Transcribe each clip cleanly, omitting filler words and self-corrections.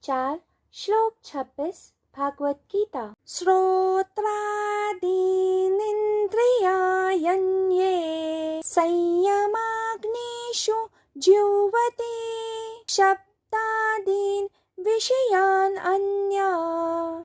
4 श्लोक 26 भागवत गीता। श्रोत्रादीनिन्द्रियाण्ये संयमाग्निषु जुह्वति शब्दादीन् विषयान् अन्या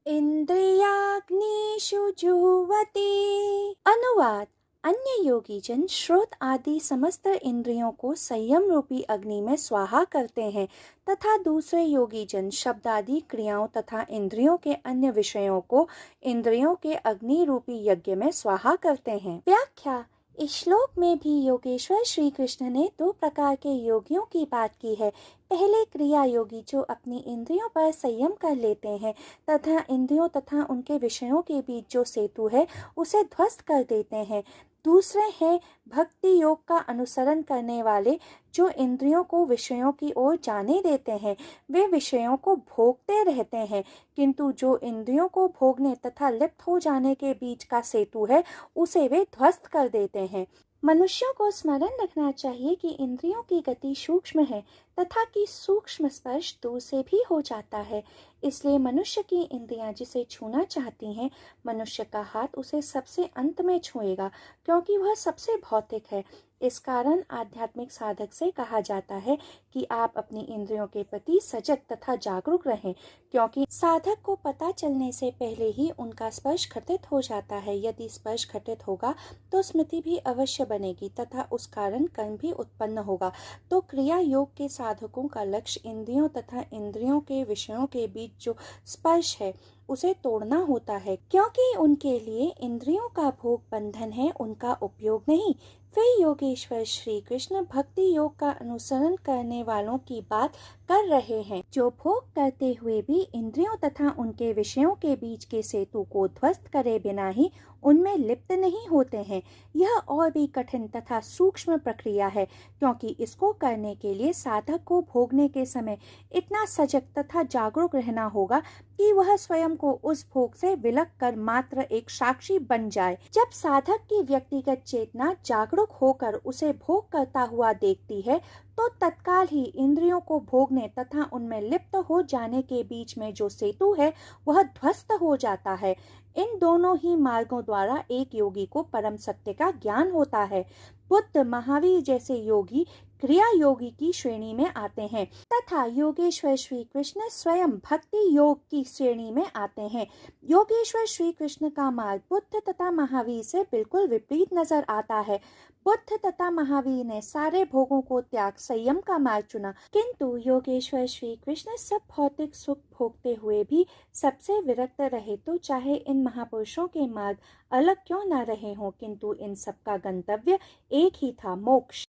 इंद्रियाग्निषु जुह्वति। अनुवाद। अन्य योगी जन श्रोत आदि समस्त इंद्रियों को संयम रूपी अग्नि में स्वाहा करते हैं तथा दूसरे योगी जन शब्द आदि क्रियाओं तथा इंद्रियों के अन्य विषयों को इंद्रियों के अग्नि रूपी यज्ञ में स्वाहा करते हैं। व्याख्या। इस श्लोक में भी योगेश्वर श्री कृष्ण ने 2 प्रकार के योगियों की बात की है। पहले क्रिया योगी जो अपनी इंद्रियों पर संयम कर लेते हैं तथा इंद्रियों तथा उनके विषयों के बीच जो सेतु है उसे ध्वस्त कर देते हैं। दूसरे हैं भक्ति योग का अनुसरण करने वाले जो इंद्रियों को विषयों की ओर जाने देते हैं। वे विषयों को भोगते रहते हैं किंतु जो इंद्रियों को भोगने तथा लिप्त हो जाने के बीच का सेतु है उसे वे ध्वस्त कर देते हैं। मनुष्यों को स्मरण रखना चाहिए कि इंद्रियों की गति सूक्ष्म है तथा कि सूक्ष्म स्पर्श दूर से भी हो जाता है। इसलिए मनुष्य की इंद्रियां जिसे छूना चाहती हैं, मनुष्य का हाथ उसे सबसे अंत में छुएगा क्योंकि वह सबसे भौतिक है। इस कारण आध्यात्मिक साधक से कहा जाता है कि आप अपनी इंद्रियों के प्रति सजग तथा जागरूक रहें क्योंकि साधक को पता चलने से पहले ही उनका स्पर्श घटित हो जाता है। यदि स्पर्श घटित होगा तो स्मृति भी अवश्य बनेगी तथा उस कारण कर्म भी उत्पन्न होगा। तो क्रिया योग के साधकों का लक्ष्य इंद्रियों तथा इंद्रियों के विषयों के बीच जो स्पर्श है उसे तोड़ना होता है क्योंकि उनके लिए इंद्रियों का भोग बंधन है, उनका उपयोग नहीं। फिर योगेश्वर श्री कृष्ण भक्ति योग का अनुसरण करने वालों की बात कर रहे हैं जो भोग करते हुए भी इंद्रियों तथा उनके विषयों के बीच के सेतु को ध्वस्त करे बिना ही उनमें लिप्त नहीं होते हैं। यह और भी कठिन तथा सूक्ष्म प्रक्रिया है क्योंकि इसको करने के लिए साधक को भोगने के समय इतना सजग तथा जागरूक रहना होगा कि वह स्वयं को उस भोग से विलग कर मात्र एक साक्षी बन जाए। जब साधक की व्यक्तिगत चेतना जागरूक होकर उसे भोग करता हुआ देखती है तो तत्काल ही इंद्रियों को भोगने तथा उनमें लिप्त हो जाने के बीच में जो सेतु है वह ध्वस्त हो जाता है। इन दोनों ही मार्गों द्वारा एक योगी को परम सत्य का ज्ञान होता है। बुद्ध, महावीर जैसे योगी क्रिया योगी की श्रेणी में आते हैं तथा योगेश्वर श्री कृष्ण स्वयं भक्ति योग की श्रेणी में आते हैं। योगेश्वर श्री कृष्ण का मार्ग बुद्ध तथा महावीर से बिल्कुल विपरीत नजर आता है। बुद्ध तथा महावीर ने सारे भोगों को त्याग संयम का मार्ग चुना किंतु योगेश्वर श्री कृष्ण सब भौतिक सुख भोगते हुए भी सबसे विरक्त रहे। तो चाहे इन महापुरुषों के मार्ग अलग क्यों न रहे हों किंतु इन सब का गंतव्य एक ही था, मोक्ष।